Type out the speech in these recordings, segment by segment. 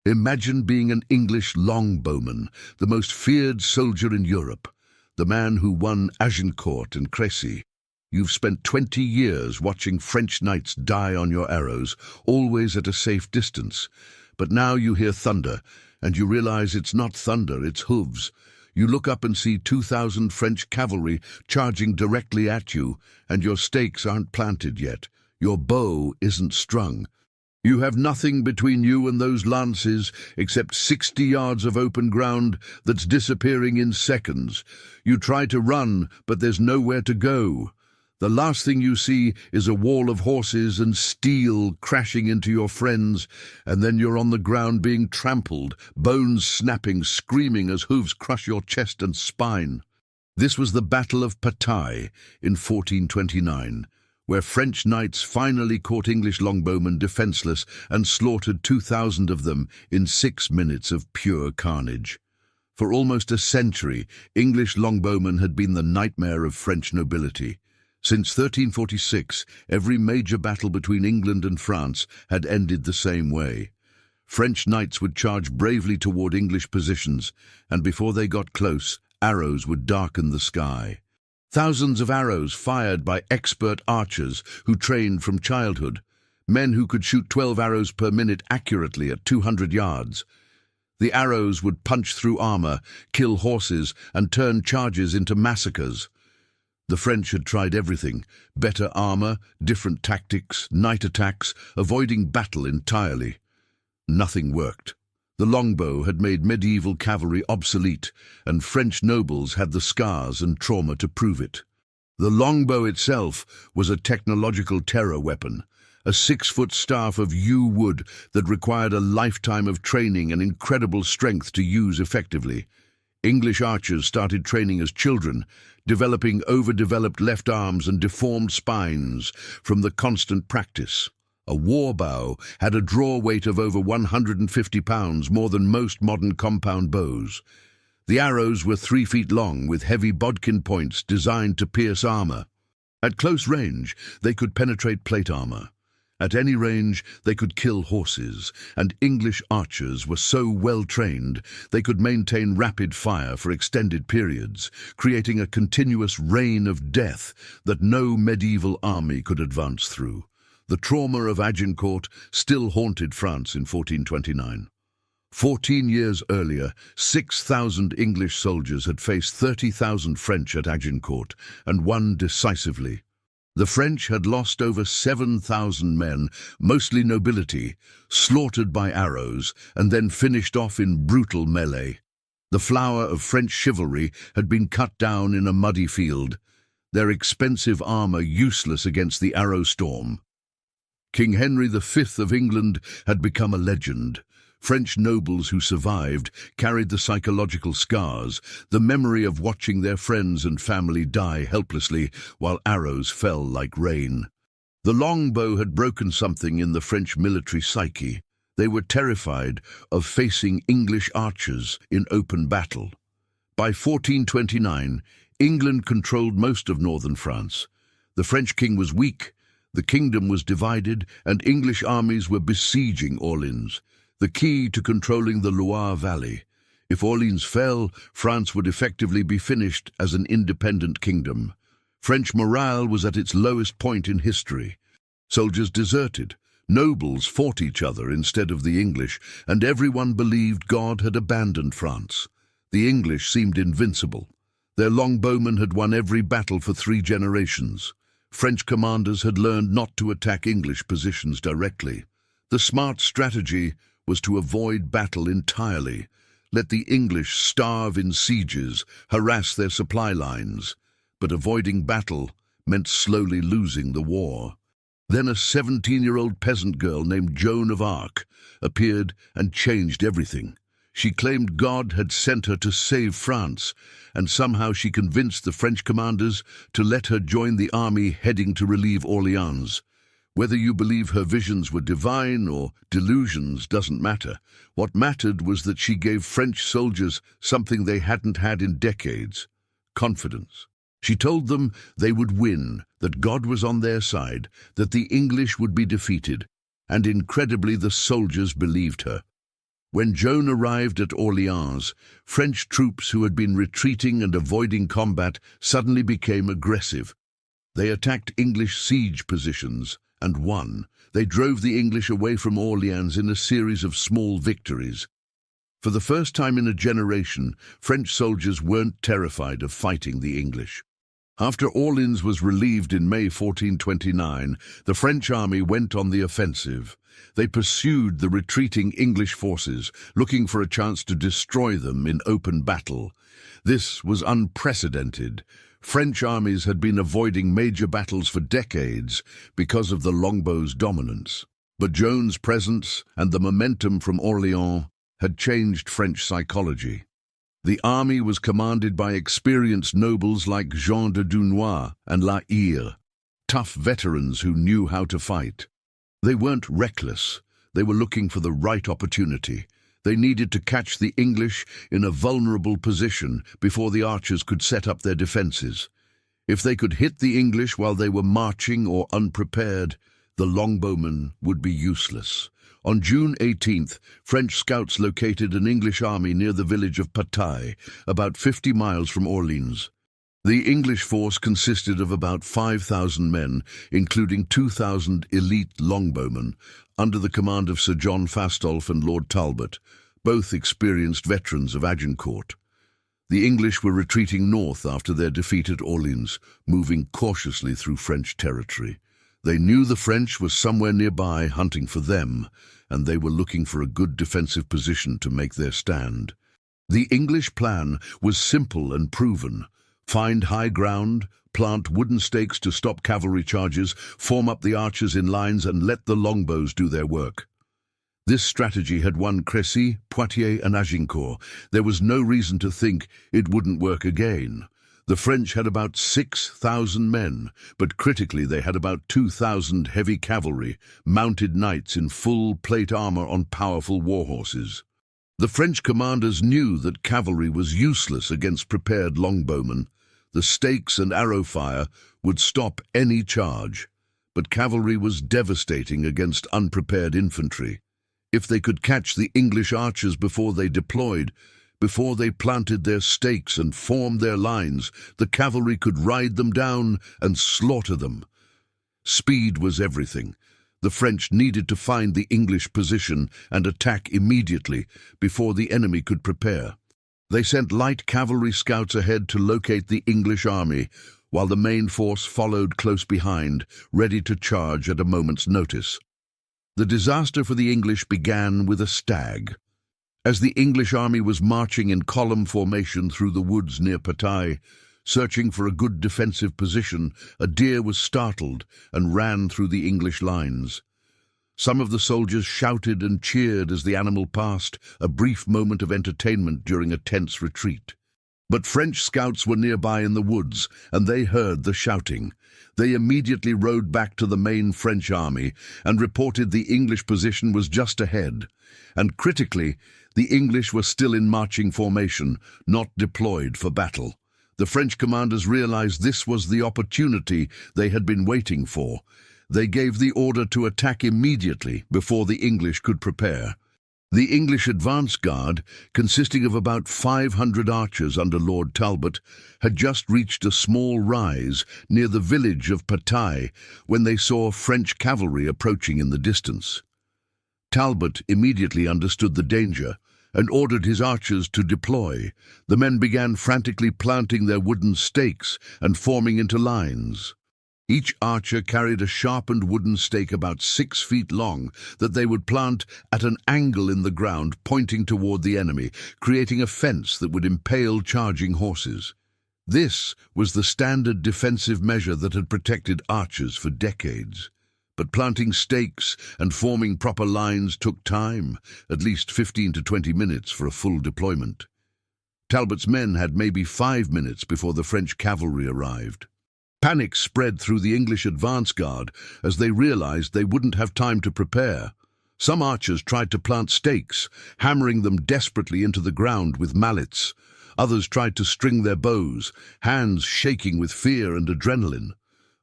Imagine being an English longbowman, the most feared soldier in Europe, the man who won Agincourt and Crécy. You've spent 20 years watching French knights die on your arrows, always at a safe distance. But now you hear thunder, and you realize it's not thunder, it's hooves. You look up and see 2,000 French cavalry charging directly at you, and your stakes aren't planted yet. Your bow isn't strung. You have nothing between you and those lances except 60 yards of open ground that's disappearing in seconds. You try to run, but there's nowhere to go. The last thing you see is a wall of horses and steel crashing into your friends, and then you're on the ground being trampled, bones snapping, screaming as hooves crush your chest and spine. This was the Battle of Patay in 1429, where French knights finally caught English longbowmen defenseless and slaughtered 2,000 of them in 6 minutes of pure carnage. For almost a century, English longbowmen had been the nightmare of French nobility. Since 1346, every major battle between England and France had ended the same way. French knights would charge bravely toward English positions, and before they got close, arrows would darken the sky. Thousands of arrows fired by expert archers who trained from childhood, men who could shoot 12 arrows per minute accurately at 200 yards. The arrows would punch through armor, kill horses, and turn charges into massacres. The French had tried everything: better armor, different tactics, night attacks, avoiding battle entirely. Nothing worked. The longbow had made medieval cavalry obsolete, and French nobles had the scars and trauma to prove it. The longbow itself was a technological terror weapon, a 6-foot staff of yew wood that required a lifetime of training and incredible strength to use effectively. English archers started training as children, developing overdeveloped left arms and deformed spines from the constant practice. A war bow had a draw weight of over 150 pounds, more than most modern compound bows. The arrows were 3 feet long, with heavy bodkin points designed to pierce armor. At close range, they could penetrate plate armor. At any range, they could kill horses, and English archers were so well trained they could maintain rapid fire for extended periods, creating a continuous rain of death that no medieval army could advance through. The trauma of Agincourt still haunted France in 1429. 14 years earlier, 6,000 English soldiers had faced 30,000 French at Agincourt and won decisively. The French had lost over 7,000 men, mostly nobility, slaughtered by arrows, and then finished off in brutal melee. The flower of French chivalry had been cut down in a muddy field, their expensive armor useless against the arrow storm. King Henry V of England had become a legend. French nobles who survived carried the psychological scars, the memory of watching their friends and family die helplessly while arrows fell like rain. The longbow had broken something in the French military psyche. They were terrified of facing English archers in open battle. By 1429, England controlled most of northern France. The French king was weak, the kingdom was divided, and English armies were besieging Orleans, the key to controlling the Loire Valley. If Orleans fell, France would effectively be finished as an independent kingdom. French morale was at its lowest point in history. Soldiers deserted, nobles fought each other instead of the English, and everyone believed God had abandoned France. The English seemed invincible. Their longbowmen had won every battle for 3 generations. French commanders had learned not to attack English positions directly. The smart strategy was to avoid battle entirely, let the English starve in sieges, harass their supply lines. But avoiding battle meant slowly losing the war. Then a 17-year-old peasant girl named Joan of Arc appeared and changed everything. She claimed God had sent her to save France, and somehow she convinced the French commanders to let her join the army heading to relieve Orleans. Whether you believe her visions were divine or delusions doesn't matter. What mattered was that she gave French soldiers something they hadn't had in decades: confidence. She told them they would win, that God was on their side, that the English would be defeated, and incredibly the soldiers believed her. When Joan arrived at Orleans, French troops who had been retreating and avoiding combat suddenly became aggressive. They attacked English siege positions and won. They drove the English away from Orleans in a series of small victories. For the first time in a generation, French soldiers weren't terrified of fighting the English. After Orleans was relieved in May 1429, the French army went on the offensive. They pursued the retreating English forces, looking for a chance to destroy them in open battle. This was unprecedented. French armies had been avoiding major battles for decades because of the longbow's dominance. But Joan's presence and the momentum from Orleans had changed French psychology. The army was commanded by experienced nobles like Jean de Dunois and La Hire, tough veterans who knew how to fight. They weren't reckless. They were looking for the right opportunity. They needed to catch the English in a vulnerable position before the archers could set up their defenses. If they could hit the English while they were marching or unprepared, the longbowmen would be useless. On June 18th, French scouts located an English army near the village of Patai, about 50 miles from Orleans. The English force consisted of about 5,000 men, including 2,000 elite longbowmen, under the command of Sir John Fastolf and Lord Talbot, both experienced veterans of Agincourt. The English were retreating north after their defeat at Orleans, moving cautiously through French territory. They knew the French were somewhere nearby hunting for them, and they were looking for a good defensive position to make their stand. The English plan was simple and proven. Find high ground, plant wooden stakes to stop cavalry charges, form up the archers in lines and let the longbows do their work. This strategy had won Crécy, Poitiers and Agincourt. There was no reason to think it wouldn't work again. The French had about 6,000 men, but critically they had about 2,000 heavy cavalry, mounted knights in full plate armor on powerful warhorses. The French commanders knew that cavalry was useless against prepared longbowmen. The stakes and arrow fire would stop any charge, but cavalry was devastating against unprepared infantry. If they could catch the English archers before they deployed, before they planted their stakes and formed their lines, the cavalry could ride them down and slaughter them. Speed was everything. The French needed to find the English position and attack immediately before the enemy could prepare. They sent light cavalry scouts ahead to locate the English army, while the main force followed close behind, ready to charge at a moment's notice. The disaster for the English began with a stag. As the English army was marching in column formation through the woods near Patai, searching for a good defensive position, a deer was startled and ran through the English lines. Some of the soldiers shouted and cheered as the animal passed, a brief moment of entertainment during a tense retreat. But French scouts were nearby in the woods, and they heard the shouting. They immediately rode back to the main French army and reported the English position was just ahead. And critically, the English were still in marching formation, not deployed for battle. The French commanders realized this was the opportunity they had been waiting for. They gave the order to attack immediately before the English could prepare. The English advance guard, consisting of about 500 archers under Lord Talbot, had just reached a small rise near the village of Patai when they saw French cavalry approaching in the distance. Talbot immediately understood the danger and ordered his archers to deploy. The men began frantically planting their wooden stakes and forming into lines. Each archer carried a sharpened wooden stake about 6 feet long that they would plant at an angle in the ground pointing toward the enemy, creating a fence that would impale charging horses. This was the standard defensive measure that had protected archers for decades. But planting stakes and forming proper lines took time, at least 15 to 20 minutes for a full deployment. Talbot's men had maybe 5 minutes before the French cavalry arrived. Panic spread through the English advance guard as they realized they wouldn't have time to prepare. Some archers tried to plant stakes, hammering them desperately into the ground with mallets. Others tried to string their bows, hands shaking with fear and adrenaline.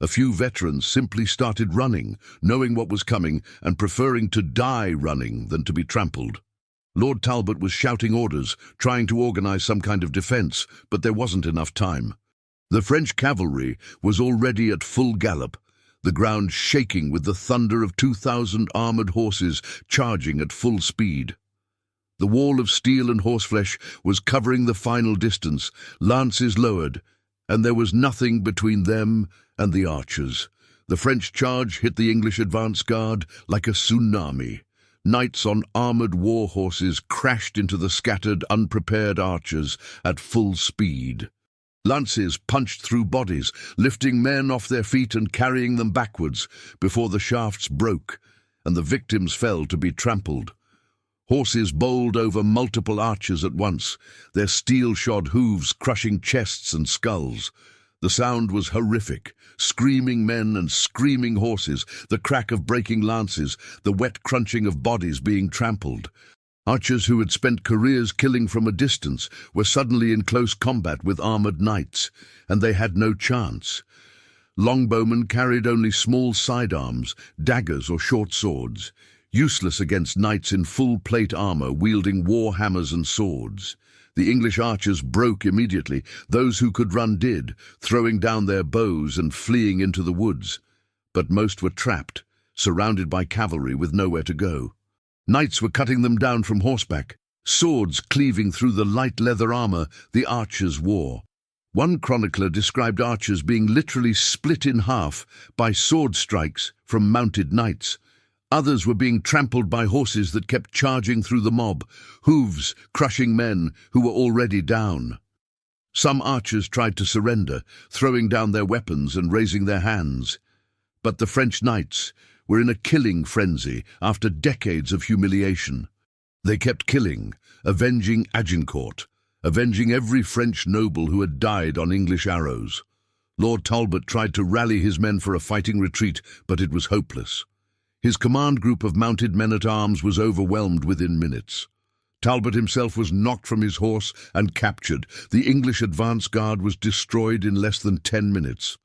A few veterans simply started running, knowing what was coming and preferring to die running than to be trampled. Lord Talbot was shouting orders, trying to organize some kind of defense, but there wasn't enough time. The French cavalry was already at full gallop, the ground shaking with the thunder of 2,000 armored horses charging at full speed. The wall of steel and horseflesh was covering the final distance, lances lowered, and there was nothing between them and the archers. The French charge hit the English advance guard like a tsunami. Knights on armored war horses crashed into the scattered, unprepared archers at full speed. Lances punched through bodies, lifting men off their feet and carrying them backwards before the shafts broke and the victims fell to be trampled. Horses bowled over multiple archers at once, their steel-shod hooves crushing chests and skulls. The sound was horrific, screaming men and screaming horses, the crack of breaking lances, the wet crunching of bodies being trampled. Archers who had spent careers killing from a distance were suddenly in close combat with armored knights, and they had no chance. Longbowmen carried only small sidearms, daggers or short swords, useless against knights in full plate armor wielding war hammers and swords. The English archers broke immediately. Those who could run did, throwing down their bows and fleeing into the woods. But most were trapped, surrounded by cavalry with nowhere to go. Knights were cutting them down from horseback, swords cleaving through the light leather armor the archers wore. One chronicler described archers being literally split in half by sword strikes from mounted knights. Others were being trampled by horses that kept charging through the mob, hooves crushing men who were already down. Some archers tried to surrender, throwing down their weapons and raising their hands. But the French knights were in a killing frenzy after decades of humiliation. They kept killing, avenging Agincourt, avenging every French noble who had died on English arrows. Lord Talbot tried to rally his men for a fighting retreat, but it was hopeless. His command group of mounted men-at-arms was overwhelmed within minutes. Talbot himself was knocked from his horse and captured. The English advance guard was destroyed in less than 10 minutes.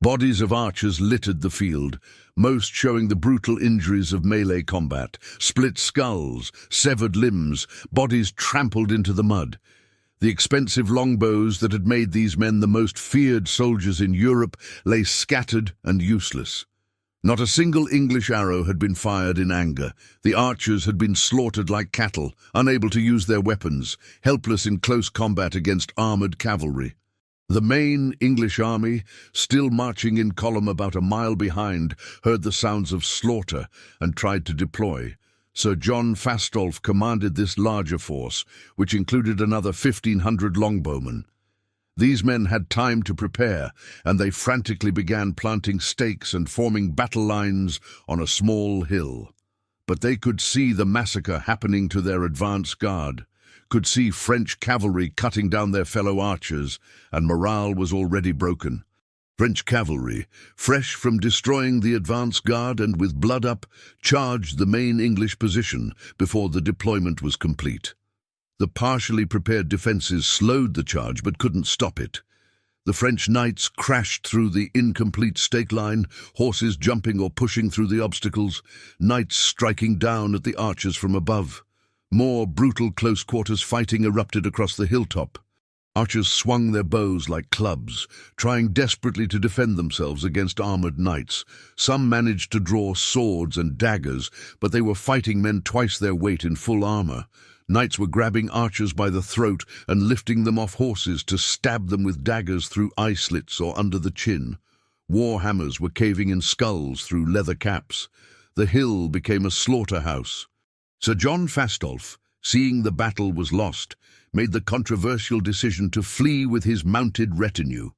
Bodies of archers littered the field, most showing the brutal injuries of melee combat, split skulls, severed limbs, bodies trampled into the mud. The expensive longbows that had made these men the most feared soldiers in Europe lay scattered and useless. Not a single English arrow had been fired in anger. The archers had been slaughtered like cattle, unable to use their weapons, helpless in close combat against armored cavalry. The main English army, still marching in column about a mile behind, heard the sounds of slaughter and tried to deploy. Sir John Fastolfe commanded this larger force, which included another 1,500 longbowmen. These men had time to prepare, and they frantically began planting stakes and forming battle lines on a small hill. But they could see the massacre happening to their advance guard, could see French cavalry cutting down their fellow archers, and morale was already broken. French cavalry, fresh from destroying the advance guard and with blood up, charged the main English position before the deployment was complete. The partially prepared defences slowed the charge but couldn't stop it. The French knights crashed through the incomplete stake line, horses jumping or pushing through the obstacles, knights striking down at the archers from above. More brutal close-quarters fighting erupted across the hilltop. Archers swung their bows like clubs, trying desperately to defend themselves against armoured knights. Some managed to draw swords and daggers, but they were fighting men twice their weight in full armour. Knights were grabbing archers by the throat and lifting them off horses to stab them with daggers through eye slits or under the chin. War hammers were caving in skulls through leather caps. The hill became a slaughterhouse. Sir John Fastolfe, seeing the battle was lost, made the controversial decision to flee with his mounted retinue.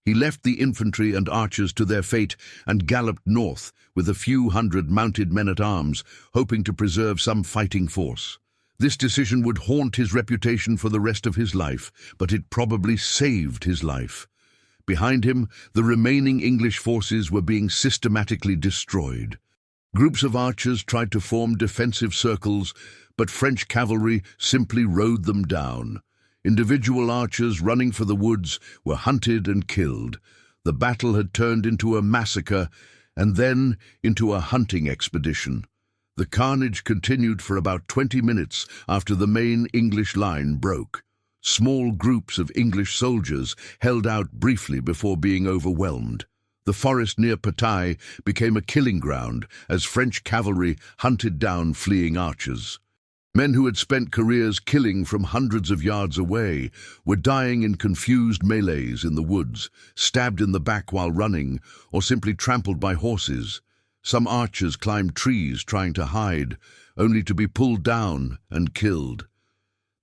He left the infantry and archers to their fate and galloped north with a few hundred mounted men-at-arms, hoping to preserve some fighting force. This decision would haunt his reputation for the rest of his life, but it probably saved his life. Behind him, the remaining English forces were being systematically destroyed. Groups of archers tried to form defensive circles, but French cavalry simply rode them down. Individual archers running for the woods were hunted and killed. The battle had turned into a massacre and then into a hunting expedition. The carnage continued for about 20 minutes after the main English line broke. Small groups of English soldiers held out briefly before being overwhelmed. The forest near Patai became a killing ground as French cavalry hunted down fleeing archers. Men who had spent careers killing from hundreds of yards away were dying in confused melees in the woods, stabbed in the back while running, or simply trampled by horses. Some archers climbed trees trying to hide, only to be pulled down and killed.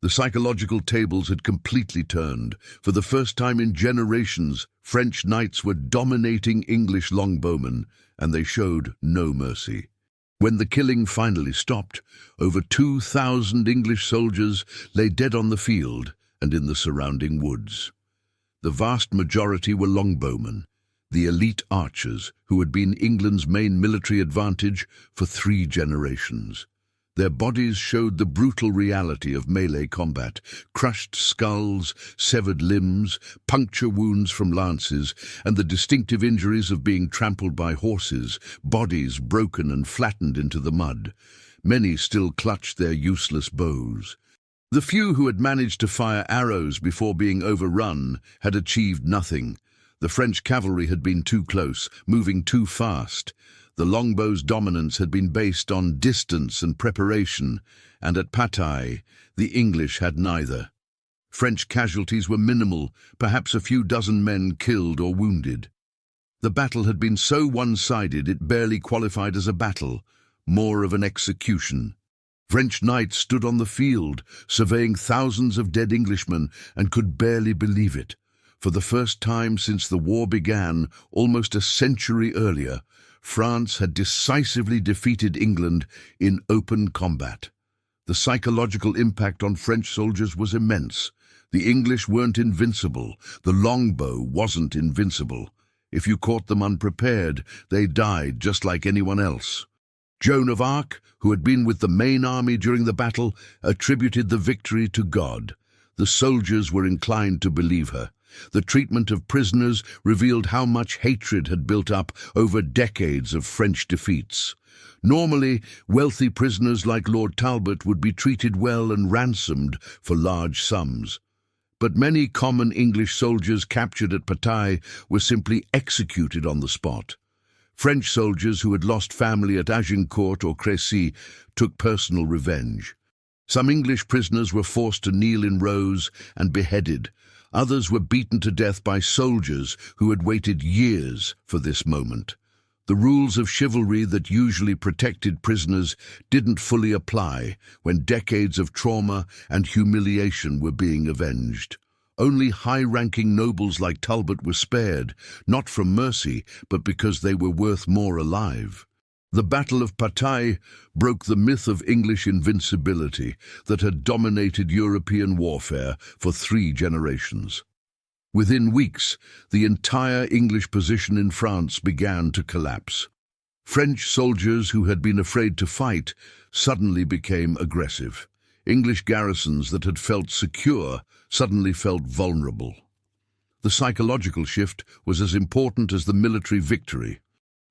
The psychological tables had completely turned. For the first time in generations, French knights were dominating English longbowmen, and they showed no mercy. When the killing finally stopped, over 2,000 English soldiers lay dead on the field and in the surrounding woods. The vast majority were longbowmen, the elite archers who had been England's main military advantage for 3 generations. Their bodies showed the brutal reality of melee combat: crushed skulls, severed limbs, puncture wounds from lances, and the distinctive injuries of being trampled by horses, bodies broken and flattened into the mud. Many still clutched their useless bows. The few who had managed to fire arrows before being overrun had achieved nothing. The French cavalry had been too close, moving too fast. The longbow's dominance had been based on distance and preparation, and at Patai, the English had neither. French casualties were minimal, perhaps a few dozen men killed or wounded. The battle had been so one-sided it barely qualified as a battle, more of an execution. French knights stood on the field, surveying thousands of dead Englishmen, and could barely believe it. For the first time since the war began, almost a century earlier, France had decisively defeated England in open combat. The psychological impact on French soldiers was immense. The English weren't invincible. The longbow wasn't invincible. If you caught them unprepared, they died just like anyone else. Joan of Arc, who had been with the main army during the battle, attributed the victory to God. The soldiers were inclined to believe her. The treatment of prisoners revealed how much hatred had built up over decades of French defeats. Normally, wealthy prisoners like Lord Talbot would be treated well and ransomed for large sums. But many common English soldiers captured at Patai were simply executed on the spot. French soldiers who had lost family at Agincourt or Crécy took personal revenge. Some English prisoners were forced to kneel in rows and beheaded. Others were beaten to death by soldiers who had waited years for this moment. The rules of chivalry that usually protected prisoners didn't fully apply when decades of trauma and humiliation were being avenged. Only high-ranking nobles like Talbot were spared, not from mercy, but because they were worth more alive. The Battle of Patay broke the myth of English invincibility that had dominated European warfare for 3 generations. Within weeks, the entire English position in France began to collapse. French soldiers who had been afraid to fight suddenly became aggressive. English garrisons that had felt secure suddenly felt vulnerable. The psychological shift was as important as the military victory.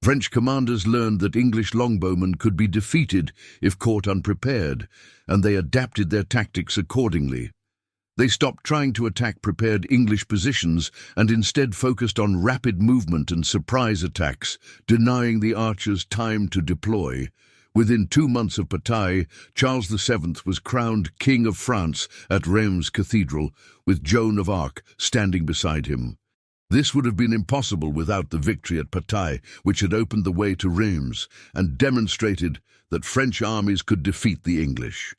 French commanders learned that English longbowmen could be defeated if caught unprepared, and they adapted their tactics accordingly. They stopped trying to attack prepared English positions and instead focused on rapid movement and surprise attacks, denying the archers time to deploy. Within 2 months of Patai, Charles VII was crowned King of France at Reims Cathedral, with Joan of Arc standing beside him. This would have been impossible without the victory at Patai, which had opened the way to Reims and demonstrated that French armies could defeat the English.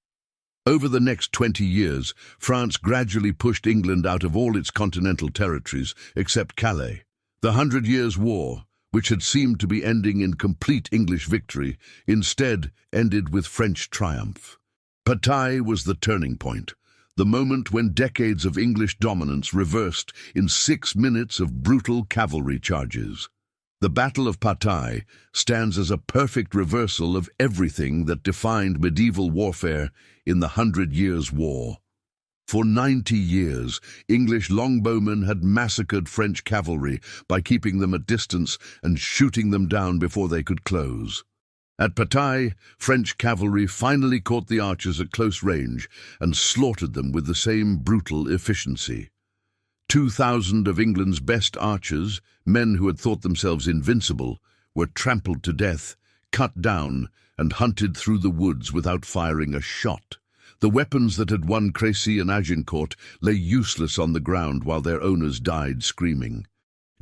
Over the next 20 years, France gradually pushed England out of all its continental territories except Calais. The 100 Years' War, which had seemed to be ending in complete English victory, instead ended with French triumph. Patai was the turning point. The moment when decades of English dominance reversed in 6 minutes of brutal cavalry charges. The Battle of Patay stands as a perfect reversal of everything that defined medieval warfare in the 100 Years' War. For 90 years, English longbowmen had massacred French cavalry by keeping them at distance and shooting them down before they could close. At Patai, French cavalry finally caught the archers at close range and slaughtered them with the same brutal efficiency. 2,000 of England's best archers, men who had thought themselves invincible, were trampled to death, cut down, and hunted through the woods without firing a shot. The weapons that had won Crécy and Agincourt lay useless on the ground while their owners died screaming.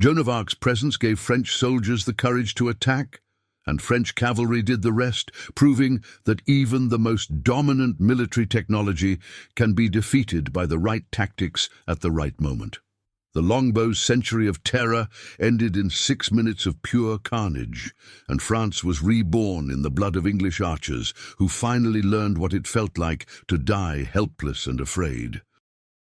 Joan of Arc's presence gave French soldiers the courage to attack, and French cavalry did the rest, proving that even the most dominant military technology can be defeated by the right tactics at the right moment. The longbow's century of terror ended in 6 minutes of pure carnage, and France was reborn in the blood of English archers who finally learned what it felt like to die helpless and afraid.